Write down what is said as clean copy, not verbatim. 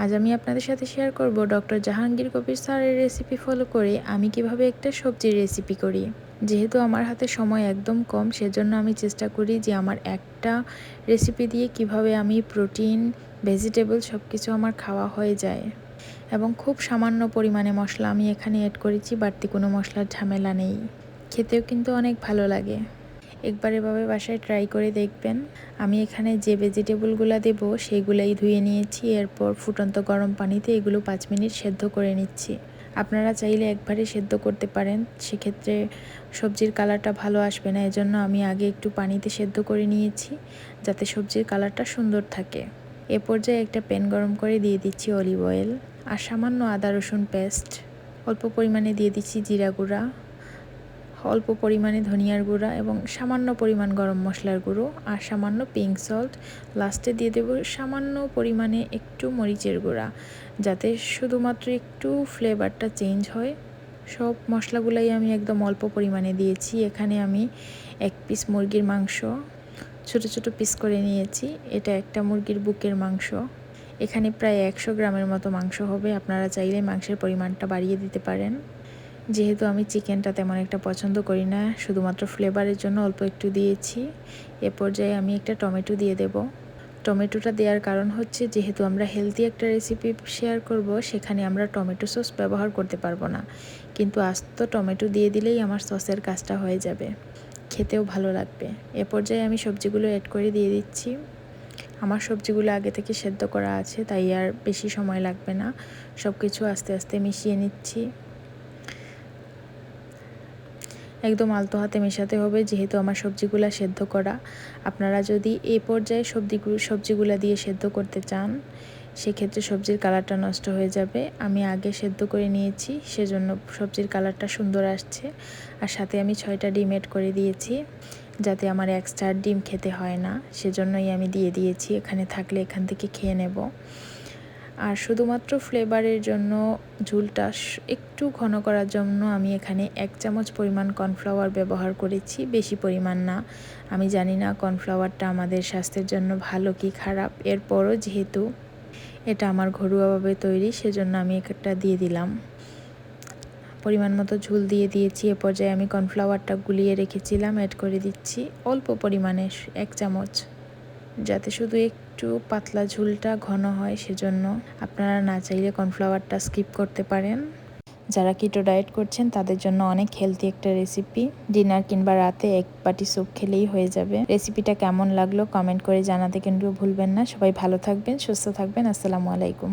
আজ আমি আপনাদের সাথে শেয়ার করব ডক্টর জাহাঙ্গীর কবির স্যারের রেসিপি ফলো করে আমি কিভাবে একটা সবজির রেসিপি করি। যেহেতু আমার হাতে সময় একদম কম, সেজন্য আমি চেষ্টা করি যে আমার একটা রেসিপি দিয়ে কিভাবে আমি প্রোটিন, ভেজিটেবল সব কিছু আমার খাওয়া হয়ে যায়। এবং খুব সামান্য পরিমাণে মশলা আমি এখানে অ্যাড করেছি, বাড়তি কোনো মশলার ঝামেলা নেই। খেতেও কিন্তু অনেক ভালো লাগে। একবার এভাবে বাসায় ট্রাই করে দেখবেন। আমি এখানে যে ভেজিটেবলগুলো দেব সেগুলাই ধুয়ে নিয়েছি। এরপর ফুটন্ত গরম পানিতে এগুলো 5 মিনিট সেদ্ধ করে নিচ্ছি। আপনারা চাইলে একবারে সেদ্ধ করতে পারেন, সেক্ষেত্রে সবজির কালারটা ভালো আসবে না। এজন্য আমি আগে একটু পানিতে সেদ্ধ করে নিয়েছি, যাতে সবজির কালারটা সুন্দর থাকে। এ পর্যায়ে একটা প্যান গরম করে দিয়ে দিচ্ছি অলিভ অয়েল আর সামান্য আদা রসুন পেস্ট। অল্প পরিমাণে দিয়ে দিচ্ছি জিরা গুঁড়া, অল্প পরিমাণে ধনিয়ার গুঁড়া এবং সামান্য পরিমাণ গরম মশলার গুঁড়ো আর সামান্য পিঙ্ক সল্ট। লাস্টে দিয়ে দেব সামান্য পরিমাণে একটু মরিচের গুঁড়া, যাতে শুধুমাত্র একটু ফ্লেভারটা চেঞ্জ হয়। সব মশলাগুলাই আমি একদম অল্প পরিমাণে দিয়েছি। এখানে আমি 1 পিস মুরগির মাংস ছোট ছোট পিস করে নিয়েছি। এটা একটা মুরগির বুকের মাংস। এখানে প্রায় 100 গ্রামের মতো মাংস হবে। আপনারা চাইলে মাংসের পরিমাণটা বাড়িয়ে দিতে পারেন। যেহেতু আমি চিকেনটা তেমন একটা পছন্দ করি না, শুধুমাত্র ফ্লেভারের জন্য অল্প একটু দিয়েছি। এ পর্যায়ে আমি একটা টমেটো দিয়ে দেব। টমেটোটা দেওয়ার কারণ হচ্ছে, যেহেতু আমরা হেলদি একটা রেসিপি শেয়ার করব, সেখানে আমরা টমেটো সস ব্যবহার করতে পারবো না, কিন্তু আস্ত টমেটো দিয়ে দিলেই আমার সসের কাজটা হয়ে যাবে, খেতেও ভালো লাগবে। এ পর্যায়ে আমি সবজিগুলো অ্যাড করে দিয়ে দিচ্ছি। আমার সবজিগুলো আগে থেকে সেদ্ধ করা আছে, তাই আর বেশি সময় লাগবে না। সব কিছু আস্তে আস্তে মিশিয়ে নিচ্ছি। একদম আলতো হাতে মেশাতে হবে, যেহেতু আমার সবজিগুলো সেদ্ধ করা। আপনারা যদি এই পর্যায়ে সবজিগুলো দিয়ে সেদ্ধ করতে চান, সেক্ষেত্রে সবজির কালারটা নষ্ট হয়ে যাবে। আমি আগে সেদ্ধ করে নিয়েছি, সেজন্য সবজির কালারটা সুন্দর আসছে। আর সাথে আমি 6টা ডিম অ্যাড করে দিয়েছি, যাতে আমার এক্সট্রা ডিম খেতে হয় না, সেজন্যই আমি দিয়ে দিয়েছি। এখানে থাকলে এখান থেকে খেয়ে নেব। আর শুধুমাত্র ফ্লেভারের জন্য, ঝোলটা একটু ঘন করার জন্য আমি এখানে 1 চামচ পরিমাণ কর্নফ্লাওয়ার ব্যবহার করেছি, বেশি পরিমাণ না। আমি জানি না কর্নফ্লাওয়ারটা আমাদের স্বাস্থ্যের জন্য ভালো কি খারাপ, এরপরও যেহেতু এটা আমার ঘরোয়াভাবে তৈরি, সেজন্য আমি একটা দিয়ে দিলাম। পরিমাণ মতো ঝোল দিয়ে দিয়েছি। এ পর্যায়ে আমি কর্নফ্লাওয়ারটা গুলিয়ে রেখেছিলাম অ্যাড করে দিচ্ছি, অল্প পরিমাণে 1 চামচ, যাতে শুধু একটু পাতলা ঝোলটা ঘন হয়। সেজন্য আপনারা না চাইলে কর্নফ্লাওয়ারটা স্কিপ করতে পারেন। যারা কিটো ডায়েট করছেন তাদের জন্য অনেক হেলদি একটা রেসিপি। ডিনার কিংবা রাতে 1 বাটি স্যুপ খেলেই হয়ে যাবে। রেসিপিটা কেমন লাগলো কমেন্ট করে জানাতে কিন্তু ভুলবেন না। সবাই ভালো থাকবেন, সুস্থ থাকবেন। আসসালামু আলাইকুম।